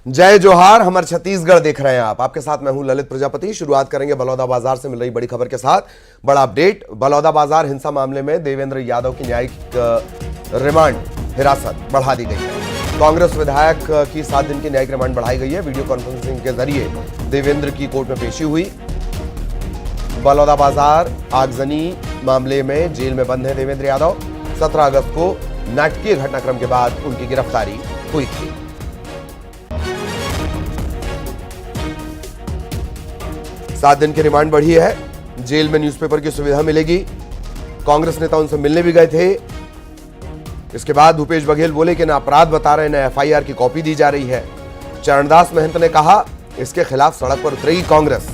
जय जोहार। हमारे छत्तीसगढ़ देख रहे हैं आप। आपके साथ मैं हूं ललित प्रजापति। शुरुआत करेंगे बलौदाबाजार से मिल रही बड़ी खबर के साथ। बड़ा अपडेट, बलौदाबाजार हिंसा मामले में देवेंद्र यादव की न्यायिक रिमांड हिरासत बढ़ा दी गई है। कांग्रेस विधायक की 7 दिन की न्यायिक रिमांड बढ़ाई गई है। वीडियो कॉन्फ्रेंसिंग के जरिए देवेंद्र की कोर्ट में पेशी हुई। बलौदाबाजार आगजनी मामले में जेल में बंद है देवेंद्र यादव। 17 अगस्त को नाटकीय घटनाक्रम के बाद उनकी गिरफ्तारी हुई थी। सात दिन की रिमांड बढ़ी है। जेल में न्यूज़पेपर की सुविधा मिलेगी। कांग्रेस नेता उनसे मिलने भी गए थे। इसके बाद भूपेश बघेल बोले कि न अपराध बता रहे, न एफआईआर की कॉपी दी जा रही है। चरणदास महंत ने कहा इसके खिलाफ सड़क पर उतरेगी कांग्रेस।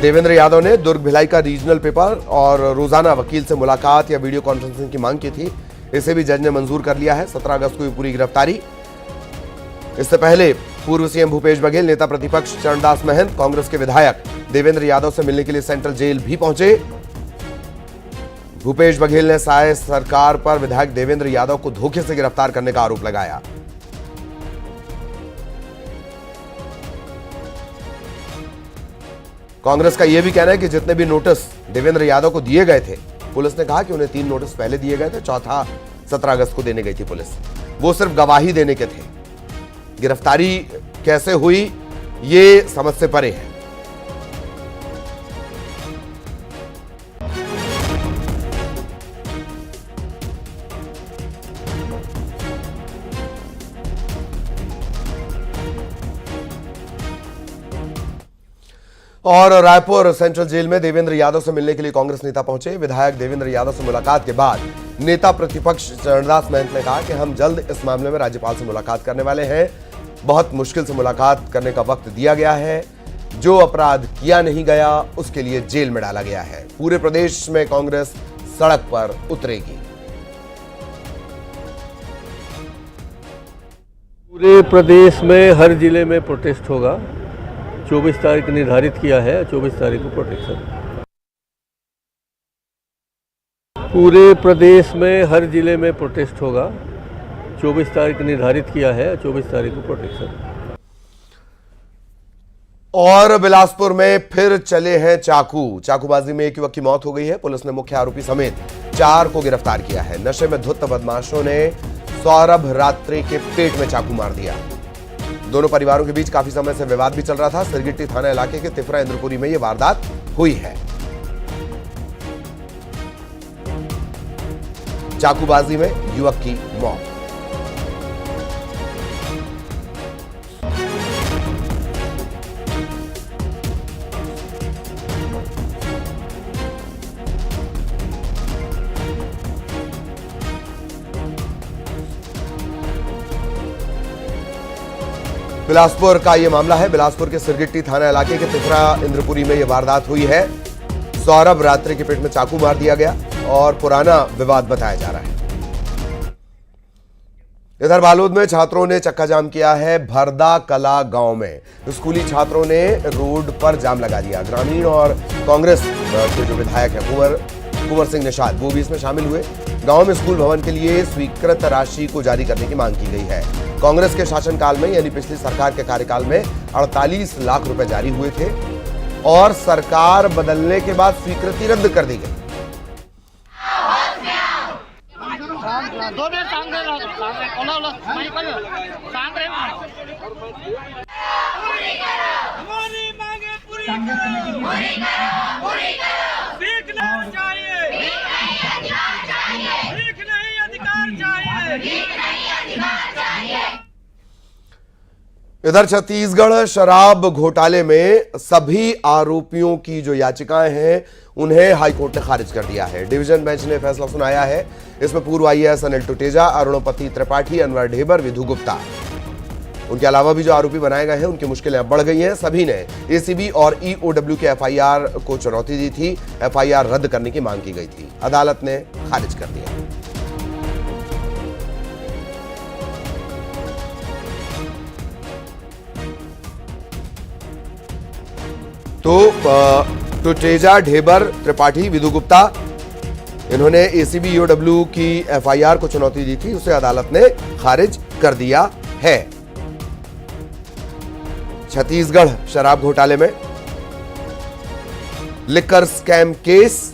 देवेंद्र यादव ने दुर्ग भिलाई का रीजनल पेपर और रोजाना वकील से मुलाकात या वीडियो कॉन्फ्रेंसिंग की मांग की थी। इसे भी जज ने मंजूर कर लिया है। 17 अगस्त को ये पूरी गिरफ्तारी। इससे पहले पूर्व सीएम भूपेश बघेल, नेता प्रतिपक्ष चरणदास महंत, कांग्रेस के विधायक देवेंद्र यादव से मिलने के लिए सेंट्रल जेल भी पहुंचे। भूपेश बघेल ने साय सरकार पर विधायक देवेंद्र यादव को धोखे से गिरफ्तार करने का आरोप लगाया। कांग्रेस का यह भी कहना है कि जितने भी नोटिस देवेंद्र यादव को दिए गए थे, पुलिस ने कहा कि उन्हें 3 नोटिस पहले दिए गए थे, चौथा 17 अगस्त को देने गई थी पुलिस। वो सिर्फ गवाही देने के थे। गिरफ्तारी कैसे हुई ये समझ से परे है। और रायपुर सेंट्रल जेल में देवेंद्र यादव से मिलने के लिए कांग्रेस नेता पहुंचे। विधायक देवेंद्र यादव से मुलाकात के बाद नेता प्रतिपक्ष चरणदास महंत ने कहा कि हम जल्द इस मामले में राज्यपाल से मुलाकात करने वाले हैं। बहुत मुश्किल से मुलाकात करने का वक्त दिया गया है। जो अपराध किया नहीं गया उसके लिए जेल में डाला गया है। पूरे प्रदेश में कांग्रेस सड़क पर उतरेगी। पूरे प्रदेश में हर जिले में प्रोटेस्ट होगा। 24 तारीख निर्धारित किया है। 24 तारीख को प्रोटेक्शन। पूरे प्रदेश में हर जिले में प्रोटेस्ट होगा। 24 तारीख निर्धारित किया है। 24 तारीख को प्रोटेक्शन। और बिलासपुर में फिर चले हैं चाकू। चाकूबाजी में एक युवक की मौत हो गई है। पुलिस ने मुख्य आरोपी समेत 4 को गिरफ्तार किया है। नशे में धुत बदमाशों ने सौरभ रात्रि के पेट में चाकू मार दिया। दोनों परिवारों के बीच काफी समय से विवाद भी चल रहा था। सिरगिट्टी थाना इलाके के तिफरा इंद्रपुरी में यह वारदात हुई है। चाकूबाजी में युवक की मौत। बिलासपुर का यह मामला है। बिलासपुर के सिरगिट्टी थाना इलाके के तिफरा इंद्रपुरी में यह वारदात हुई है। सौरभ रात्रि के पेट में चाकू मार दिया गया और पुराना विवाद बताया जा रहा है। इधर बालोद में छात्रों ने चक्का जाम किया है। भरदा कला गांव में स्कूली छात्रों ने रोड पर जाम लगा दिया। ग्रामीण और कांग्रेस के जो विधायक है कुंवर सिंह निषाद, वो भी इसमें शामिल हुए। गांव में स्कूल भवन के लिए स्वीकृत राशि को जारी करने की मांग की गई है। कांग्रेस के शासनकाल में यानी पिछली सरकार के कार्यकाल में 48 लाख रुपए जारी हुए थे और सरकार बदलने के बाद स्वीकृति रद्द कर दी गई। इधर छत्तीसगढ़ शराब घोटाले में सभी आरोपियों की जो याचिकाएं हैं उन्हें हाईकोर्ट ने खारिज कर दिया है। डिवीजन बेंच ने फैसला सुनाया है। इसमें पूर्व आईएएस अनिल टुटेजा, अरुणपति त्रिपाठी, अनवर ढेबर, विधु गुप्ता, उनके अलावा भी जो आरोपी बनाए गए हैं उनकी मुश्किलें अब बढ़ गई हैं। सभी ने एसीबी और ईओडब्ल्यू के एफआईआर को चुनौती दी थी। एफआईआर रद्द करने की मांग की गई थी। अदालत ने खारिज कर दिया। तो टुटेजा, ढेबर, त्रिपाठी, विधु गुप्ता इन्होंने एसीबी ईओडब्ल्यू की एफआईआर को चुनौती दी थी, उसे अदालत ने खारिज कर दिया है। छत्तीसगढ़ शराब घोटाले में लिकर स्कैम केस,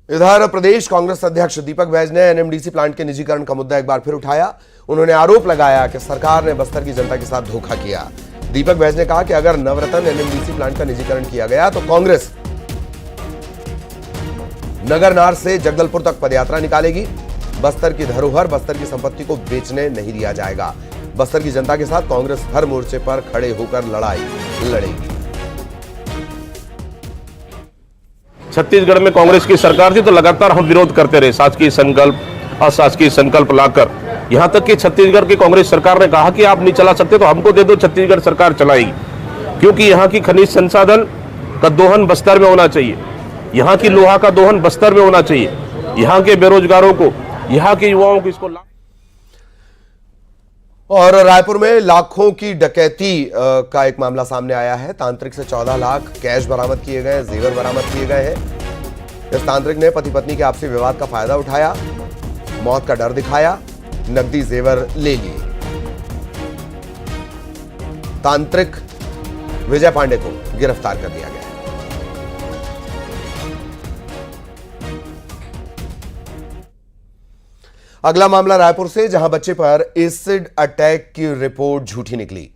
इधर प्रदेश कांग्रेस अध्यक्ष दीपक बैज ने एनएमडीसी प्लांट के निजीकरण का मुद्दा एक बार फिर उठाया। उन्होंने आरोप लगाया कि सरकार ने बस्तर की जनता के साथ धोखा किया। दीपक बैज ने कहा कि अगर नवरत्न एनएमडीसी प्लांट का निजीकरण किया गया तो कांग्रेस नगरनार से जगदलपुर तक पदयात्रा निकालेगी। बस्तर की धरोहर, बस्तर की संपत्ति को बेचने नहीं दिया जाएगा। बस्तर की जनता के साथ कांग्रेस हर मोर्चे पर खड़े होकर लड़ाई लड़ेगी। छत्तीसगढ़ में कांग्रेस की सरकार थी तो लगातार हम विरोध करते रहे, शासकीय संकल्प अशासकीय संकल्प लाकर, यहां तक कि छत्तीसगढ़ की कांग्रेस सरकार ने कहा कि आप नहीं चला सकते तो हमको दे दो, छत्तीसगढ़ सरकार चलाएगी, क्योंकि यहां की खनिज संसाधन का दोहन बस्तर में होना चाहिए, यहां की लोहा का दोहन बस्तर में होना चाहिए, यहां के बेरोजगारों को, यहां के युवाओं को इसको। और रायपुर में लाखों की डकैती का एक मामला सामने आया है। तांत्रिक से 14 लाख कैश बरामद किए गए, जेवर बरामद किए गए हैं। इस तांत्रिक ने पति पत्नी के आपसी विवाद का फायदा उठाया, मौत का डर दिखाया, नकदी जेवर ले लिए। तांत्रिक विजय पांडे को गिरफ्तार कर दिया गया। अगला मामला रायपुर से, जहां बच्चे पर एसिड अटैक की रिपोर्ट झूठी निकली।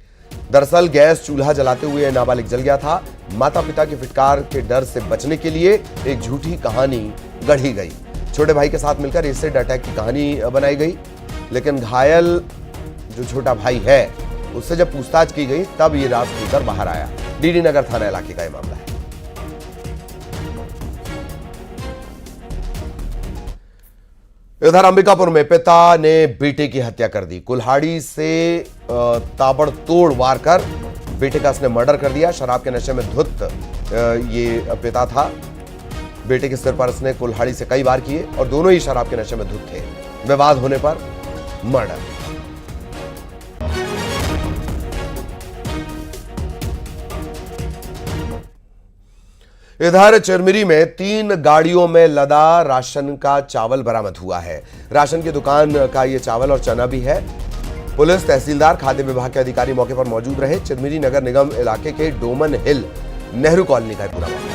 दरअसल गैस चूल्हा जलाते हुए नाबालिग जल गया था। माता पिता की फिटकार के डर से बचने के लिए एक झूठी कहानी गढ़ी गई। छोटे भाई के साथ मिलकर एसिड अटैक की कहानी बनाई गई, लेकिन घायल जो छोटा भाई है उससे जब पूछताछ की गई तब ये राज खुलकर बाहर आया। डीडी नगर थाना इलाके का यह मामला है। इधर अंबिकापुर में पिता ने बेटे की हत्या कर दी। कुल्हाड़ी से ताबड़तोड़ वार कर बेटे का उसने मर्डर कर दिया। शराब के नशे में धुत ये पिता था। बेटे के सिर पर उसने कुल्हाड़ी से कई वार किए और दोनों ही शराब के नशे में धुत थे। विवाद होने पर मर्डर। इधर चिरमिरी में 3 गाड़ियों में लदा राशन का चावल बरामद हुआ है। राशन की दुकान का ये चावल और चना भी है। पुलिस, तहसीलदार, खाद्य विभाग के अधिकारी मौके पर मौजूद रहे। चिरमिरी नगर निगम इलाके के डोमन हिल नेहरू कॉलोनी का पूरा मामला।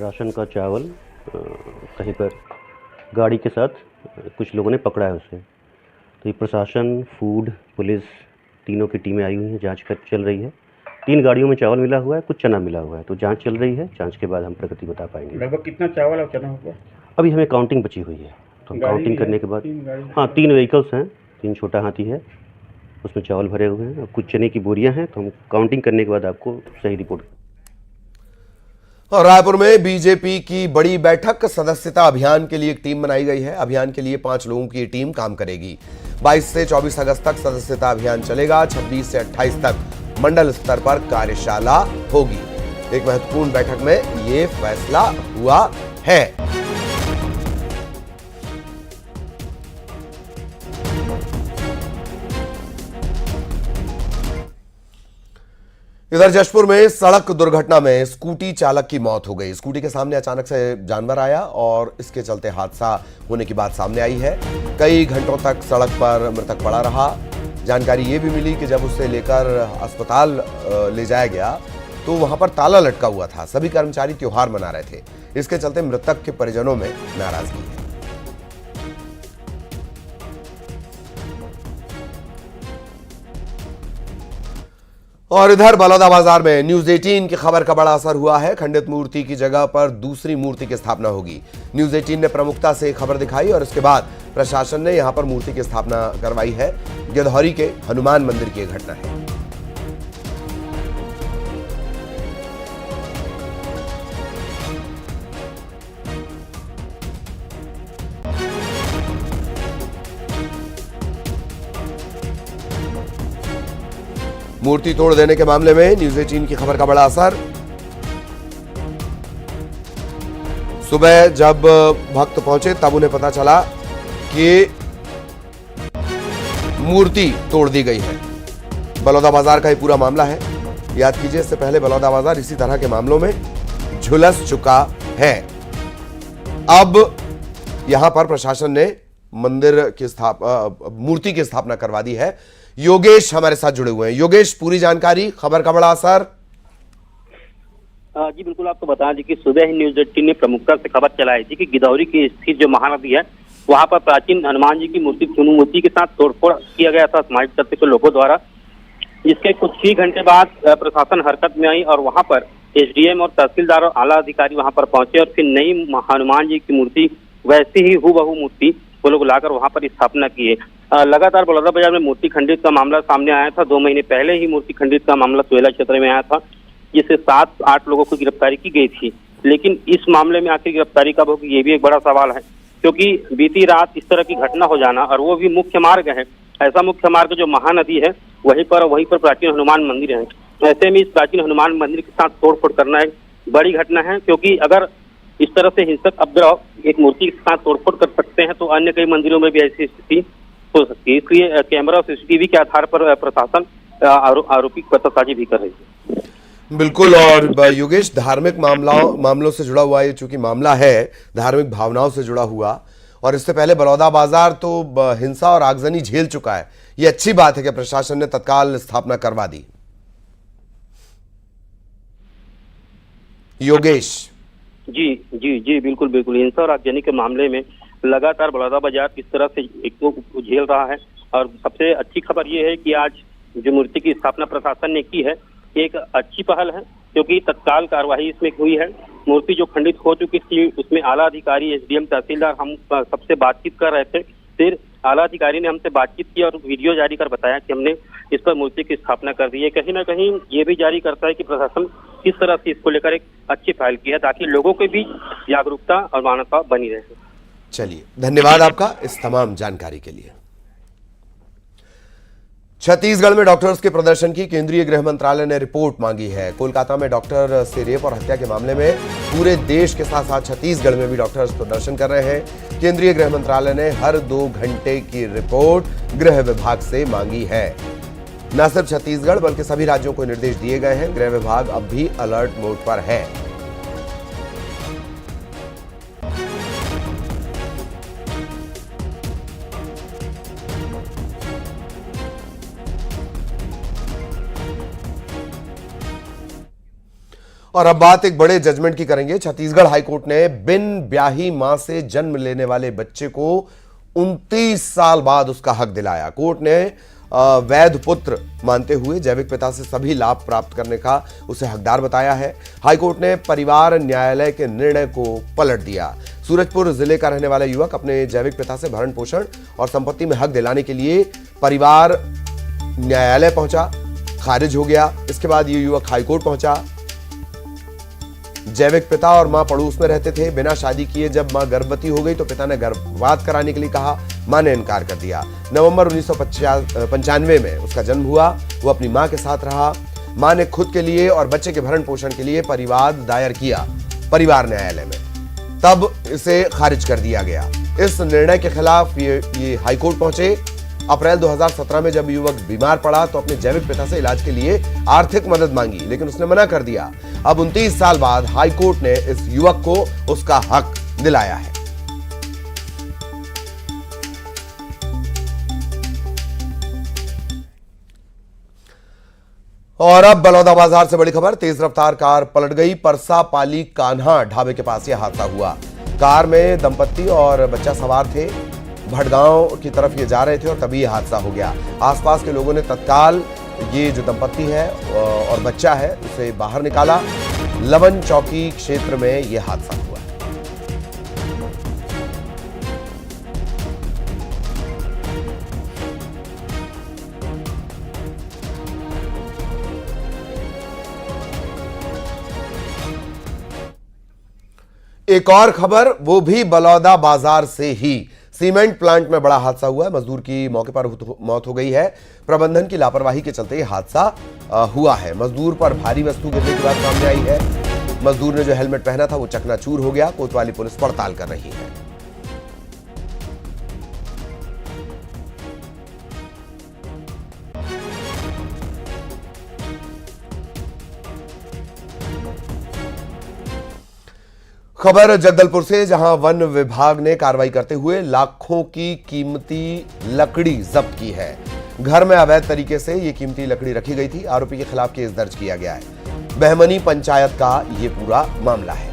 राशन का चावल कहीं पर गाड़ी के साथ कुछ लोगों ने पकड़ा है उसे। तो ये प्रशासन, फूड, पुलिस तीनों की टीमें आई हुई हैं, जांच कर चल रही है। 3 गाड़ियों में चावल मिला हुआ है, कुछ चना मिला हुआ है, तो जांच चल रही है। जांच के बाद हम प्रगति बता पाएंगे। लगभग कितना चावल और चना होगा? अभी हमें काउंटिंग बची हुई है, तो हम काउंटिंग करने के बाद, हाँ 3 व्हीकल्स हैं, 3 छोटा हाथी है, उसमें चावल भरे हुए हैं और कुछ चने की बोरियां हैं। तो हम काउंटिंग करने के बाद आपको सही रिपोर्ट। और रायपुर में बीजेपी की बड़ी बैठक, सदस्यता अभियान के लिए एक टीम बनाई गई है। अभियान के लिए 5 लोगों की टीम काम करेगी। 22 से 24 अगस्त तक सदस्यता अभियान चलेगा। 26 से 28 तक मंडल स्तर पर कार्यशाला होगी। एक महत्वपूर्ण बैठक में यह फैसला हुआ है। इधर जशपुर में सड़क दुर्घटना में स्कूटी चालक की मौत हो गई। स्कूटी के सामने अचानक से जानवर आया और इसके चलते हादसा होने की बात सामने आई है। कई घंटों तक सड़क पर मृतक पड़ा रहा। जानकारी ये भी मिली कि जब उसे लेकर अस्पताल ले जाया गया तो वहां पर ताला लटका हुआ था। सभी कर्मचारी त्योहार मना रहे थे। इसके चलते मृतक के परिजनों में नाराजगी है। और इधर बलौदाबाजार में न्यूज 18 की खबर का बड़ा असर हुआ है। खंडित मूर्ति की जगह पर दूसरी मूर्ति की स्थापना होगी। न्यूज 18 ने प्रमुखता से खबर दिखाई और इसके बाद प्रशासन ने यहां पर मूर्ति की स्थापना करवाई है। गिरधौरी के हनुमान मंदिर की घटना है। मूर्ति तोड़ देने के मामले में न्यूज 18 की खबर का बड़ा असर। सुबह जब भक्त पहुंचे तब उन्हें पता चला कि मूर्ति तोड़ दी गई है। बलौदाबाजार का ये पूरा मामला है। याद कीजिए, इससे पहले बलौदाबाजार इसी तरह के मामलों में झुलस चुका है। अब यहां पर प्रशासन ने मंदिर की मूर्ति की स्थापना करवा दी है। योगेश हमारे साथ जुड़े हुए हैं। योगेश, पूरी जानकारी, खबर का बड़ा असर। जी बिल्कुल, आपको बता दें कि सुबह ही न्यूज 18 ने प्रमुखता से खबर चलाई थी कि गिदौरी की स्थित जो महानदी है वहां पर प्राचीन हनुमान जी की मूर्ति के साथ तोड़फोड़ किया गया था सामाजिक तत्व के लोगों द्वारा। इसके कुछ ही घंटे बाद प्रशासन हरकत में आई और वहां पर एसडीएम और तहसीलदार और आला अधिकारी वहां पर पहुंचे और फिर नई हनुमान जी की मूर्ति, वैसी ही हूबहू मूर्ति वो लोग लाकर वहां पर स्थापना किए। लगातार बलौदाबाजार में मूर्ति खंडित का मामला सामने आया था। 2 महीने पहले ही मूर्ति खंडित का मामला सोयला क्षेत्र में आया था, जिससे 7-8 लोगों को गिरफ्तारी की गई थी। लेकिन इस मामले में आखिर गिरफ्तारी कब होगी, ये भी एक बड़ा सवाल है, क्योंकि बीती रात इस तरह की घटना हो जाना, और वो भी मुख्य मार्ग है, ऐसा मुख्य मार्ग जो महानदी है वहीं पर प्राचीन हनुमान मंदिर है। ऐसे में इस प्राचीन हनुमान मंदिर के साथ तोड़फोड़ करना एक बड़ी घटना है, क्योंकि अगर इस तरह से हिंसक उपद्रव एक मूर्ति के साथ तोड़फोड़ कर सकते हैं तो अन्य कई मंदिरों में भी ऐसी स्थिति हो सकती है। इसलिए कैमरा और सीसीटीवी के आधार पर प्रशासन आरोपी की पतासाजी भी कर रही है। बिल्कुल। और योगेश, धार्मिक मामलों से जुड़ा हुआ ये चूंकि मामला है, धार्मिक भावनाओं से जुड़ा हुआ, और इससे पहले बलौदाबाजार तो हिंसा और आगजनी झेल चुका है। ये अच्छी बात है कि प्रशासन ने तत्काल स्थापना करवा दी। योगेश जी बिल्कुल बिल्कुल, हिंसा और आगजनी के मामले में लगातार बलौदाबाजार इस तरह से एक तो झेल रहा है। और सबसे अच्छी खबर ये है कि आज जो मूर्ति की स्थापना प्रशासन ने की है एक अच्छी पहल है, क्योंकि तत्काल कार्रवाई इसमें हुई है। मूर्ति जो खंडित हो चुकी थी उसमें आला अधिकारी, एसडीएम, तहसीलदार हम सबसे बातचीत कर रहे थे। फिर आला अधिकारी ने हमसे बातचीत की और वीडियो जारी कर बताया कि हमने इस पर मूर्ति की स्थापना कर दी है। कहीं ना कहीं ये भी जारी करता है कि प्रशासन किस तरह से इसको लेकर एक अच्छी पहल की है, ताकि लोगों के बीच जागरूकता और मानवता बनी रहे। चलिए, धन्यवाद आपका इस तमाम जानकारी के लिए। छत्तीसगढ़ में डॉक्टर्स के प्रदर्शन की केंद्रीय गृह मंत्रालय ने रिपोर्ट मांगी है। कोलकाता में डॉक्टर से रेप और हत्या के मामले में पूरे देश के साथ साथ छत्तीसगढ़ में भी डॉक्टर्स प्रदर्शन कर रहे हैं। केंद्रीय गृह मंत्रालय ने हर 2 घंटे की रिपोर्ट गृह विभाग से मांगी है। न सिर्फ छत्तीसगढ़ बल्कि सभी राज्यों को निर्देश दिए गए हैं। गृह विभाग अब भी अलर्ट मोड पर है। और अब बात एक बड़े जजमेंट की करेंगे। छत्तीसगढ़ हाईकोर्ट ने बिन ब्याही मां से जन्म लेने वाले बच्चे को 29 साल बाद उसका हक दिलाया। कोर्ट ने वैध पुत्र मानते हुए जैविक पिता से सभी लाभ प्राप्त करने का उसे हकदार बताया है। हाईकोर्ट ने परिवार न्यायालय के निर्णय को पलट दिया। सूरजपुर जिले का रहने वाला युवक अपने जैविक पिता से भरण पोषण और संपत्ति में हक दिलाने के लिए परिवार न्यायालय पहुंचा, खारिज हो गया। इसके बाद ये युवक हाईकोर्ट पहुंचा। जैविक पिता और मां पड़ोस में रहते थे। बिना शादी किए जब मां गर्भवती हो गई तो पिता ने गर्भपात कराने के लिए कहा, मां ने इनकार कर दिया। नवंबर 1995 में उसका जन्म हुआ। वो अपनी मां के साथ रहा। मां ने खुद के लिए और बच्चे के भरण पोषण के लिए परिवाद दायर किया परिवार न्यायालय में, तब इसे खारिज कर दिया गया। इस निर्णय के खिलाफ ये हाईकोर्ट पहुंचे। अप्रैल 2017 में जब युवक बीमार पड़ा तो अपने जैविक पिता से इलाज के लिए आर्थिक मदद मांगी, लेकिन उसने मना कर दिया। अब 29 साल बाद हाईकोर्ट ने इस युवक को उसका हक दिलाया है। और अब बलौदाबाजार से बड़ी खबर। तेज रफ्तार कार पलट गई। परसा पाली कान्हा ढाबे के पास यह हादसा हुआ। कार में दंपत्ति और बच्चा सवार थे। भटगांव की तरफ ये जा रहे थे और तभी यह हादसा हो गया। आसपास के लोगों ने तत्काल ये जो दंपत्ति है और बच्चा है उसे बाहर निकाला। लवन चौकी क्षेत्र में यह हादसा हुआ। एक और खबर, वो भी बलौदाबाजार से ही। सीमेंट प्लांट में बड़ा हादसा हुआ है। मजदूर की मौके पर मौत हो गई है। प्रबंधन की लापरवाही के चलते यह हादसा हुआ है। मजदूर पर भारी वस्तु गिरने की बात सामने आई है। मजदूर ने जो हेलमेट पहना था वो चकनाचूर हो गया। कोतवाली पुलिस पड़ताल कर रही है। खबर जगदलपुर से, जहां वन विभाग ने कार्रवाई करते हुए लाखों की कीमती लकड़ी जब्त की है। घर में अवैध तरीके से ये कीमती लकड़ी रखी गई थी। आरोपी के खिलाफ केस दर्ज किया गया है। बहमनी पंचायत का ये पूरा मामला है।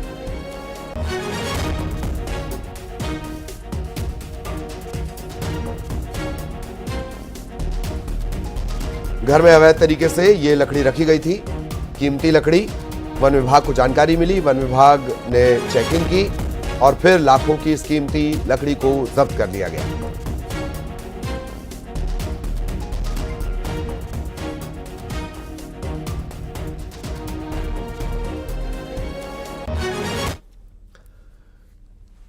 घर में अवैध तरीके से ये लकड़ी रखी गई थी, कीमती लकड़ी। वन विभाग को जानकारी मिली, वन विभाग ने चेकिंग की और फिर लाखों की इस कीमती लकड़ी को जब्त कर लिया गया।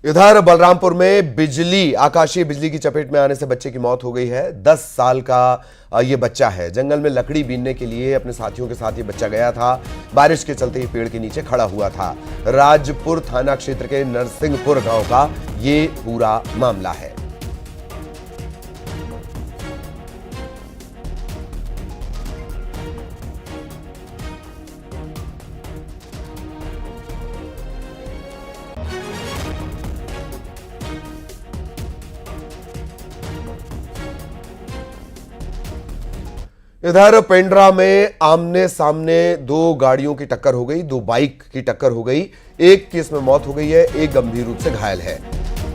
इधर बलरामपुर में आकाशीय बिजली की चपेट में आने से बच्चे की मौत हो गई है। 10 साल का ये बच्चा है। जंगल में लकड़ी बीनने के लिए अपने साथियों के साथ ये बच्चा गया था। बारिश के चलते ही पेड़ के नीचे खड़ा हुआ था। राजपुर थाना क्षेत्र के नरसिंहपुर गांव का ये पूरा मामला है। इधर पेंड्रा में आमने सामने दो गाड़ियों की टक्कर हो गई, दो बाइक की टक्कर हो गई। एक की इसमें मौत हो गई है, एक गंभीर रूप से घायल है।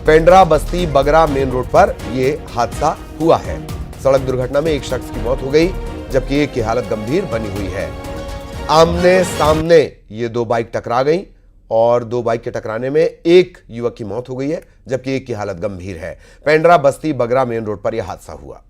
पेंड्रा बस्ती बगरा मेन रोड पर यह हादसा हुआ है। सड़क दुर्घटना में एक शख्स की मौत हो गई, जबकि एक की हालत गंभीर बनी हुई है। आमने सामने ये दो बाइक टकरा गई और दो बाइक के टकराने में एक युवक की मौत हो गई है, जबकि एक की हालत गंभीर है। पेंड्रा बस्ती बगरा मेन रोड पर यह हादसा हुआ।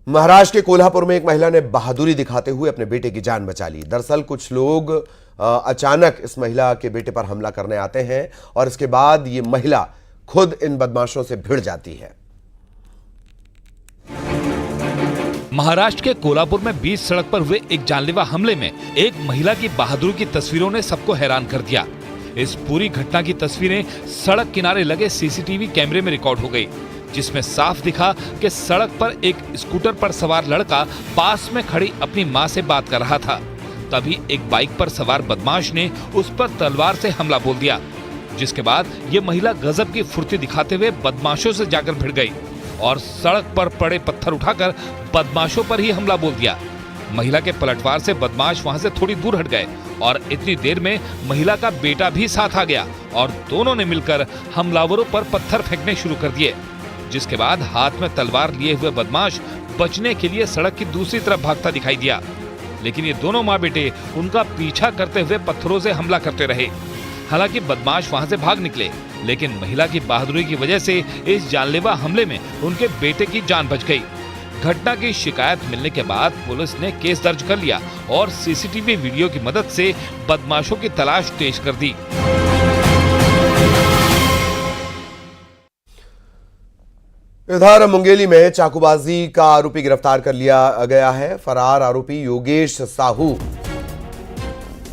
महाराष्ट्र के कोल्हापुर में एक महिला ने बहादुरी दिखाते हुए अपने बेटे की जान बचा ली। दरअसल कुछ लोग अचानक इस महिला के बेटे पर हमला करने आते हैं और इसके बाद ये महिला खुद इन बदमाशों से भिड़ जाती है। महाराष्ट्र के कोल्हापुर में बीच सड़क पर हुए एक जानलेवा हमले में एक महिला की बहादुरी की तस्वीरों ने सबको हैरान कर दिया। इस पूरी घटना की तस्वीरें सड़क किनारे लगे सीसीटीवी कैमरे में रिकॉर्ड हो गई, जिसमें साफ दिखा कि सड़क पर एक स्कूटर पर सवार लड़का पास में खड़ी अपनी मां से बात कर रहा था। तभी एक बाइक पर सवार बदमाश ने उस पर तलवार से हमला बोल दिया, जिसके बाद ये महिला गजब की फुर्ती दिखाते हुए बदमाशों से जाकर भिड़ गई और सड़क पर पड़े पत्थर उठाकर बदमाशों पर ही हमला बोल दिया। महिला के पलटवार से बदमाश वहां से थोड़ी दूर हट गए और इतनी देर में महिला का बेटा भी साथ आ गया और दोनों ने मिलकर हमलावरों पर पत्थर फेंकने शुरू कर दिए, जिसके बाद हाथ में तलवार लिए हुए बदमाश बचने के लिए सड़क की दूसरी तरफ भागता दिखाई दिया। लेकिन ये दोनों माँ बेटे उनका पीछा करते हुए पत्थरों से हमला करते रहे। हालांकि बदमाश वहां से भाग निकले, लेकिन महिला की बहादुरी की वजह से इस जानलेवा हमले में उनके बेटे की जान बच गई। घटना की शिकायत मिलने के बाद पुलिस ने केस दर्ज कर लिया और सीसीटीवी वीडियो की मदद से बदमाशों की तलाश तेज कर दी। इधर मुंगेली में चाकूबाजी का आरोपी गिरफ्तार कर लिया गया है। फरार आरोपी योगेश साहू,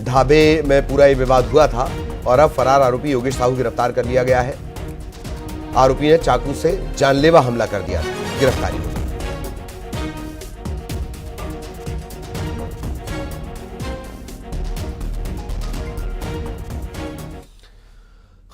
ढाबे में पूरा ये विवाद हुआ था और अब फरार आरोपी योगेश साहू गिरफ्तार कर लिया गया है। आरोपी ने चाकू से जानलेवा हमला कर दिया, गिरफ्तारी हुई।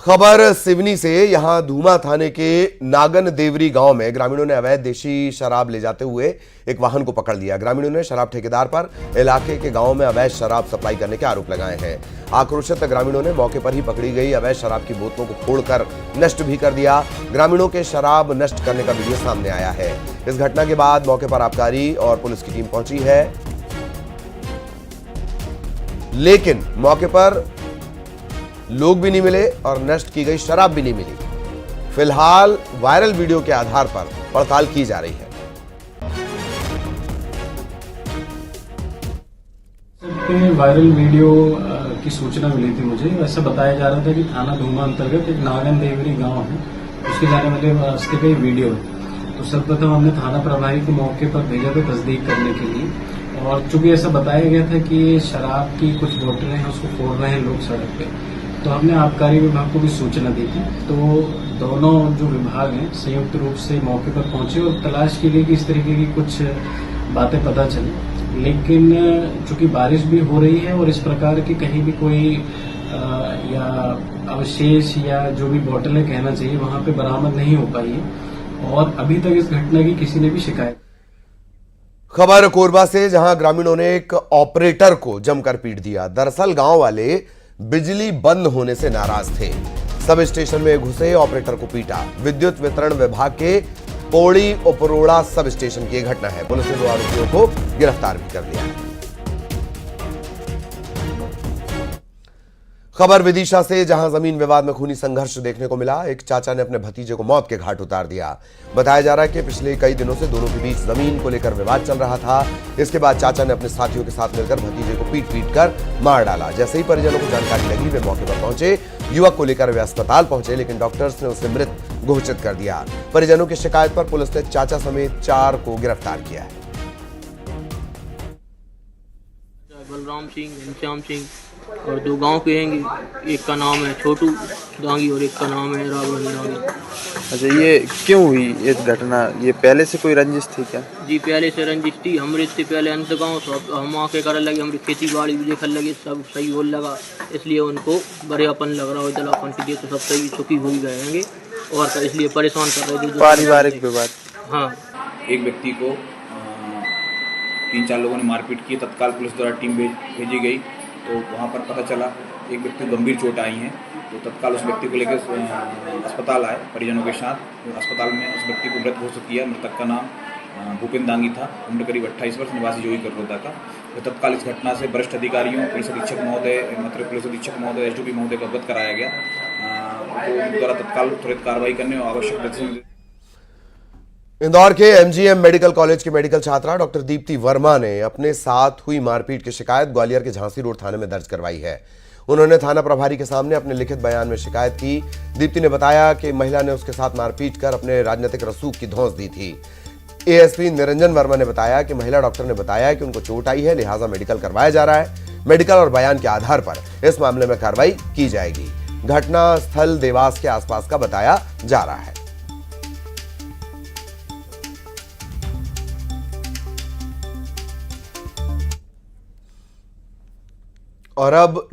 खबर सिवनी से, यहां धूमा थाने के नागन देवरी गांव में ग्रामीणों ने अवैध देशी शराब ले जाते हुए एक वाहन को पकड़ लिया। ग्रामीणों ने शराब ठेकेदार पर इलाके के गांव में अवैध शराब सप्लाई करने के आरोप लगाए हैं। आक्रोशित ग्रामीणों ने मौके पर ही पकड़ी गई अवैध शराब की बोतलों को फोड़कर नष्ट भी कर दिया। ग्रामीणों के शराब नष्ट करने का वीडियो सामने आया है। इस घटना के बाद मौके पर आबकारी और पुलिस की टीम पहुंची है, लेकिन मौके पर लोग भी नहीं मिले और नष्ट की गई शराब भी नहीं मिली। फिलहाल वायरल वीडियो के आधार पर पड़ताल की जा रही है। वायरल वीडियो की सूचना मिली थी मुझे। वैसे बताया जा रहा था कि थाना धूमा अंतर्गत एक नागन देवरी गांव है, के जाने वाले रास्ते पे वीडियो है। तो सर्वप्रथम हमने थाना प्रभारी को मौके पर भेजा था तस्दीक करने के लिए, और चूंकि ऐसा बताया गया था कि शराब की कुछ बोतलें हैं उसको फोड़ रहे हैं लोग सड़क पे, तो हमने आबकारी विभाग को भी सूचना दी थी। तो दोनों जो विभाग हैं संयुक्त रूप से मौके पर पहुंचे और तलाश की गई कि इस तरीके की कुछ बातें पता चली, लेकिन चूंकि बारिश भी हो रही है और इस प्रकार की कहीं भी कोई या अवशेष या जो भी बोतलें कहना चाहिए वहां पे बरामद नहीं हो पाई है, और अभी तक इस घटना की किसी ने भी शिकायत। खबर कोरबा से, जहां ग्रामीणों ने एक ऑपरेटर को जमकर पीट दिया। दरअसल गांव वाले बिजली बंद होने से नाराज थे, सब स्टेशन में घुसे, ऑपरेटर को पीटा। विद्युत वितरण विभाग के पौड़ी उपरोड़ा सब स्टेशन की यह घटना है। पुलिस ने 2 आरोपियों को गिरफ्तार भी कर लिया है। खबर विदिशा से, जहां जमीन विवाद में खूनी संघर्ष देखने को मिला। एक चाचा ने अपने भतीजे को मौत के घाट उतार दिया। बताया जा रहा है कि पिछले कई दिनों से दोनों के बीच जमीन को लेकर विवाद चल रहा था। इसके बाद चाचा ने अपने साथियों के साथ मिलकर भतीजे को पीट कर मार डाला। जैसे ही परिजनों को जानकारी लगी, वे मौके पर पहुंचे। युवक को लेकर वे अस्पताल पहुंचे, लेकिन डॉक्टर्स ने उसे मृत घोषित कर दिया। परिजनों की शिकायत पर पुलिस ने चाचा समेत 4 को गिरफ्तार किया है। बलराम सिंह, घनश्याम सिंह और 2 गांव के हैं। एक का नाम है छोटू दांगी और एक का नाम है रावण दांगी। अच्छा, ये क्यों हुई ये घटना? ये पहले से कोई रंजिश थी क्या? जी पहले से रंजिश थी। हमारे से पहले अंत गाँव सब हम आके करने लगे, हमारी खेती बाड़ी भी देखने लगे, सब सही होने लगा। इसलिए उनको बढ़ियापन लग रहा है, दलापन के लिए तो सब सही सुखी हो ही गए होंगे, और इसलिए परेशान कर रहे थे। पारिवारिक विवाद। हाँ, एक व्यक्ति को 3-4 लोगों ने मारपीट की। तत्काल पुलिस द्वारा टीम भेजी गई, तो वहाँ पर पता चला एक व्यक्ति को गंभीर चोट आई है। तो तत्काल उस व्यक्ति को लेकर अस्पताल आए परिजनों के साथ। अस्पताल में उस व्यक्ति को मृत घोषित किया। मृतक का नाम भूपेंद्र दांगी था, उम्र करीब 28 वर्ष, निवासी जोई करोदा का। तो तत्काल इस घटना से वरिष्ठ अधिकारियों, पुलिस अधीक्षक महोदय, पुलिस अधीक्षक महोदय, एसडीपी महोदय को अवगत कराया गया। तो उनके द्वारा तत्काल त्वरित कार्रवाई करने और आवश्यक निर्देश। इंदौर के एमजीएम मेडिकल कॉलेज की मेडिकल छात्रा डॉक्टर दीप्ति वर्मा ने अपने साथ हुई मारपीट की शिकायत ग्वालियर के झांसी रोड थाने में दर्ज करवाई है। उन्होंने थाना प्रभारी के सामने अपने लिखित बयान में शिकायत की। दीप्ति ने बताया कि महिला ने उसके साथ मारपीट कर अपने राजनीतिक रसूख की धौंस दी थी। एएसपी निरंजन वर्मा ने बताया कि महिला डॉक्टर ने बताया कि उनको चोट आई है, लिहाजा मेडिकल करवाया जा रहा है। मेडिकल और बयान के आधार पर इस मामले में कार्रवाई की जाएगी। घटना स्थल देवास के आसपास का बताया जा रहा है। और अब